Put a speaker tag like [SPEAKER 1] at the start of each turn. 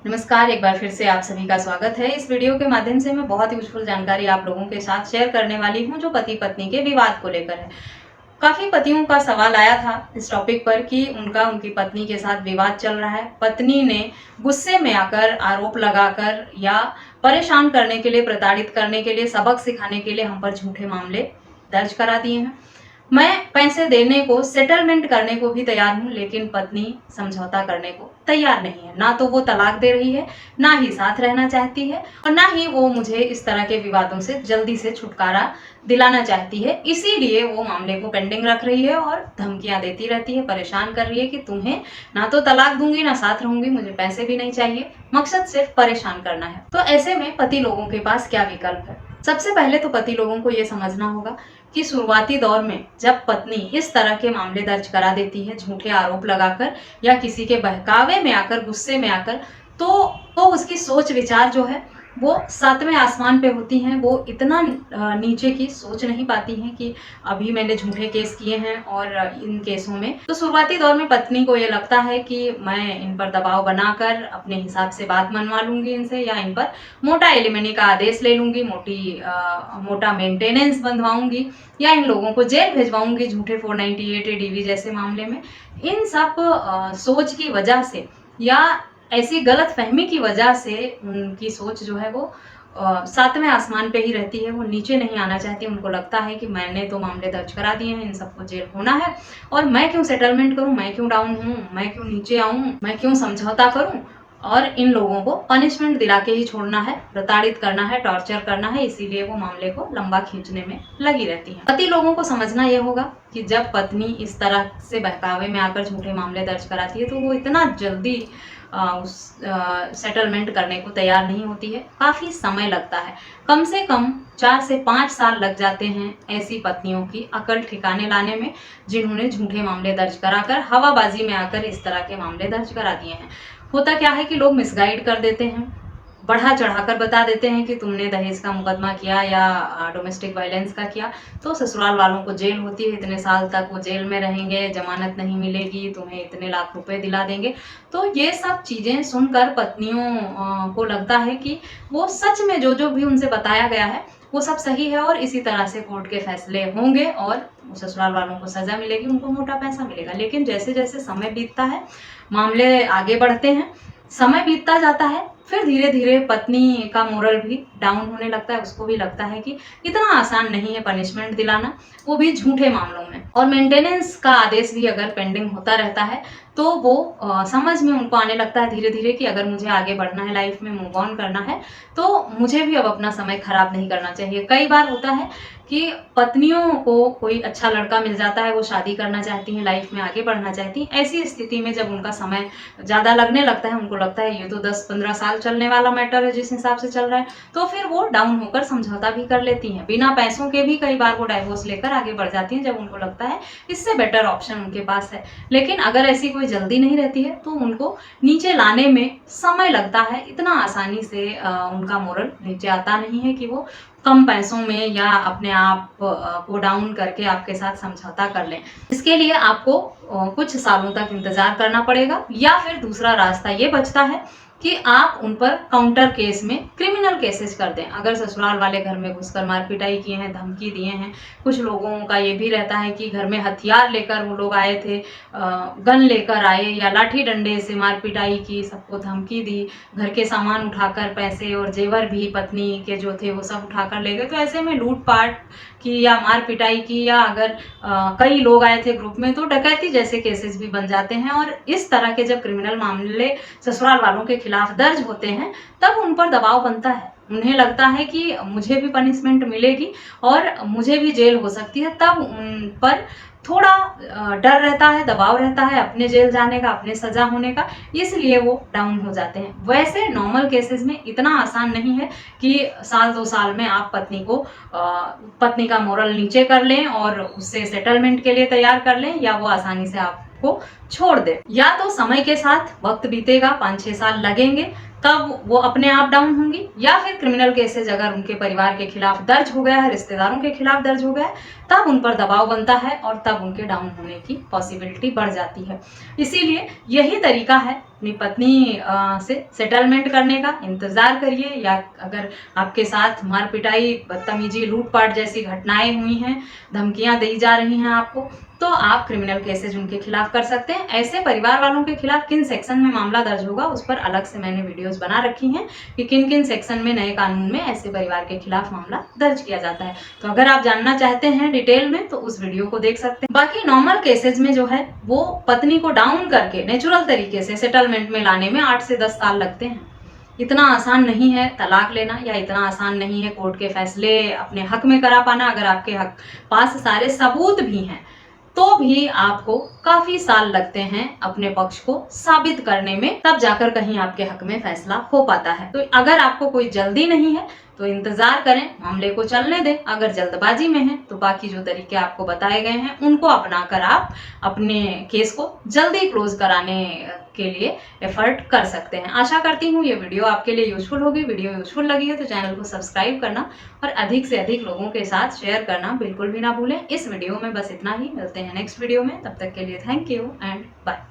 [SPEAKER 1] नमस्कार, एक बार फिर से आप सभी का स्वागत है। इस वीडियो के माध्यम से मैं बहुत यूजफुल जानकारी आप लोगों के साथ शेयर करने वाली हूं, जो पति पत्नी के विवाद को लेकर है। काफी पतियों का सवाल आया था इस टॉपिक पर कि उनकी पत्नी के साथ विवाद चल रहा है। पत्नी ने गुस्से में आकर, आरोप लगाकर या परेशान करने के लिए, प्रताड़ित करने के लिए, सबक सिखाने के लिए हम पर झूठे मामले दर्ज करा दिए हैं। मैं पैसे देने को, सेटलमेंट करने को भी तैयार हूँ, लेकिन पत्नी समझौता करने को तैयार नहीं है। ना तो वो तलाक दे रही है, ना ही साथ रहना चाहती है, और ना ही वो मुझे इस तरह के विवादों से जल्दी से छुटकारा दिलाना चाहती है। इसीलिए वो मामले को पेंडिंग रख रही है और धमकियां देती रहती है, परेशान कर रही है कि तुम्हें ना तो तलाक दूंगी, ना साथ रहूंगी, मुझे पैसे भी नहीं चाहिए। मकसद सिर्फ परेशान करना है। तो ऐसे में पति लोगों के पास क्या विकल्प है? सबसे पहले तो पति लोगों को ये समझना होगा कि शुरुआती दौर में जब पत्नी इस तरह के मामले दर्ज करा देती है, झूठे आरोप लगाकर या किसी के बहकावे में आकर, गुस्से में आकर, तो उसकी सोच विचार जो है वो सातवें आसमान पे होती हैं। वो इतना नीचे की सोच नहीं पाती हैं कि अभी मैंने झूठे केस किए हैं, और इन केसों में तो शुरुआती दौर में पत्नी को ये लगता है कि मैं इन पर दबाव बनाकर अपने हिसाब से बात मनवा लूंगी इनसे, या इन पर मोटा एलिमनी का आदेश ले लूंगी, मोटा मेंटेनेंस बंधवाऊंगी, या इन लोगों को जेल भेजवाऊंगी झूठे 498 डीवी जैसे मामले में। इन सब सोच की वजह से या ऐसी गलत फहमी की वजह से उनकी सोच जो है वो सातवें आसमान पे ही रहती है। वो नीचे नहीं आना चाहती। उनको लगता है कि मैंने तो मामले दर्ज करा दिए हैं, इन सबको जेल होना है, और मैं क्यों सेटलमेंट करूं, मैं क्यों डाउन हूं, मैं क्यों नीचे आऊं, मैं क्यों समझौता करूं, और इन लोगों को पनिशमेंट दिला के ही छोड़ना है, प्रताड़ित करना है, टॉर्चर करना है। इसीलिए वो मामले को लंबा खींचने में लगी रहती है। पति लोगों को समझना यह होगा कि जब पत्नी इस तरह से बहकावे में आकर झूठे मामले दर्ज कराती है, तो वो इतना जल्दी सेटलमेंट करने को तैयार नहीं होती है। काफी समय लगता है, कम से कम 4 से 5 साल लग जाते हैं ऐसी पत्नियों की अकल ठिकाने लाने में, जिन्होंने झूठे मामले दर्ज कराकर, हवाबाजी में आकर इस तरह के मामले दर्ज करा दिए हैं। होता क्या है कि लोग मिसगाइड कर देते हैं, बढ़ा चढ़ाकर बता देते हैं कि तुमने दहेज का मुकदमा किया या डोमेस्टिक वायलेंस का किया तो ससुराल वालों को जेल होती है, इतने साल तक वो जेल में रहेंगे, जमानत नहीं मिलेगी, तुम्हें इतने लाख रुपए दिला देंगे। तो ये सब चीज़ें सुनकर पत्नियों को लगता है कि वो सच में जो जो भी उनसे बताया गया है वो सब सही है, और इसी तरह से कोर्ट के फैसले होंगे और ससुराल वालों को सजा मिलेगी, उनको मोटा पैसा मिलेगा। लेकिन जैसे जैसे समय बीतता है, मामले आगे बढ़ते हैं, समय बीतता जाता है, फिर धीरे धीरे पत्नी का मोरल भी डाउन होने लगता है। उसको भी लगता है कि इतना आसान नहीं है पनिशमेंट दिलाना, वो भी झूठे मामलों में। और मेंटेनेंस का आदेश भी अगर पेंडिंग होता रहता है तो वो समझ में उनको आने लगता है धीरे धीरे कि अगर मुझे आगे बढ़ना है, लाइफ में मूव ऑन करना है, तो मुझे भी अब अपना समय खराब नहीं करना चाहिए। कई बार होता है कि पत्नियों को कोई अच्छा लड़का मिल जाता है, वो शादी करना चाहती हैं, लाइफ में आगे बढ़ना चाहती हैं। ऐसी स्थिति में जब उनका समय ज़्यादा लगने लगता है, उनको लगता है ये तो 10-15 साल चलने वाला मैटर है जिस हिसाब से चल रहा है, तो फिर वो डाउन होकर समझौता भी कर लेती हैं। बिना पैसों के भी कई बार वो डाइवोर्स लेकर आगे बढ़ जाती हैं, जब उनको लगता है इससे बेटर ऑप्शन उनके पास है। लेकिन अगर ऐसी कोई जल्दी नहीं रहती है तो उनको नीचे लाने में समय लगता है। इतना आसानी से उनका मोरल नीचे आता नहीं है कि वो कम पैसों में या अपने आप को डाउन करके आपके साथ समझौता कर लें। इसके लिए आपको कुछ सालों तक इंतजार करना पड़ेगा, या फिर दूसरा रास्ता ये बचता है कि आप उन पर काउंटर केस में क्रिमिनल केसेस कर दें। अगर ससुराल वाले घर में घुसकर मार पिटाई किए हैं, धमकी दिए हैं, कुछ लोगों का ये भी रहता है कि घर में हथियार लेकर वो लोग आए थे, गन लेकर आए या लाठी डंडे से मार पिटाई की, सबको धमकी दी, घर के सामान उठाकर, पैसे और जेवर भी पत्नी के जो थे वो सब उठाकर ले गए। तो ऐसे में लूटपाट की या मार पिटाई की, या अगर कई लोग आए थे ग्रुप में, तो डकैती जैसे केसेस भी बन जाते हैं। और इस तरह के जब क्रिमिनल मामले ससुराल वालों के खिलाफ दर्ज होते हैं, तब उन पर दबाव बनता है। उन्हें लगता है कि मुझे भी पनिशमेंट मिलेगी और मुझे भी जेल हो सकती है। तब उन पर थोड़ा डर रहता है, दबाव रहता है अपने जेल जाने का, अपने सजा होने का, इसलिए वो डाउन हो जाते हैं। वैसे नॉर्मल केसेस में इतना आसान नहीं है कि साल 2 साल में आप पत्नी का मोरल नीचे कर लें और उससे सेटलमेंट के लिए तैयार कर लें, या वो आसानी से आपको छोड़ दे। या तो समय के साथ वक्त बीतेगा, 5-6 साल लगेंगे, तब वो अपने आप डाउन होंगी, या फिर क्रिमिनल केसेस अगर उनके परिवार के खिलाफ दर्ज हो गया है, रिश्तेदारों के खिलाफ दर्ज हो गया है, तब उन पर दबाव बनता है और तब उनके डाउन होने की पॉसिबिलिटी बढ़ जाती है। इसीलिए यही तरीका है अपनी पत्नी से सेटलमेंट करने का। इंतज़ार करिए, या अगर आपके साथ मार पिटाई, बदतमीजी, लूटपाट जैसी घटनाएं हुई हैं, धमकियां दी जा रही हैं आपको, तो आप क्रिमिनल केसेज उनके खिलाफ कर सकते हैं। ऐसे परिवार वालों के खिलाफ किन सेक्शन में मामला दर्ज होगा उस पर अलग से मैंने वीडियोस बना रखी हैं कि किन किन सेक्शन में नए कानून में ऐसे परिवार के खिलाफ मामला दर्ज किया जाता है। तो अगर आप जानना चाहते हैं डिटेल में तो उस वीडियो को देख सकते हैं। बाकी नॉर्मल केसेज में जो है वो पत्नी को डाउन करके नेचुरल तरीके से सेटलमेंट में लाने में 8 से 10 साल लगते हैं। इतना आसान नहीं है तलाक लेना, या इतना आसान नहीं है कोर्ट के फैसले अपने हक में करा पाना। अगर आपके हक पास सारे सबूत भी हैं तो भी आपको काफी साल लगते हैं अपने पक्ष को साबित करने में, तब जाकर कहीं आपके हक में फैसला हो पाता है। तो अगर आपको कोई जल्दी नहीं है तो इंतजार करें, मामले को चलने दें। अगर जल्दबाजी में है तो बाकी जो तरीके आपको बताए गए हैं उनको अपनाकर आप अपने केस को जल्दी क्लोज कराने के लिए एफर्ट कर सकते हैं। आशा करती हूँ ये वीडियो आपके लिए यूजफुल होगी। वीडियो यूजफुल लगी है तो चैनल को सब्सक्राइब करना और अधिक से अधिक लोगों के साथ शेयर करना बिल्कुल भी ना भूलें। इस वीडियो में बस इतना ही, मिलते हैं नेक्स्ट वीडियो में, तब तक के लिए थैंक यू एंड बाय।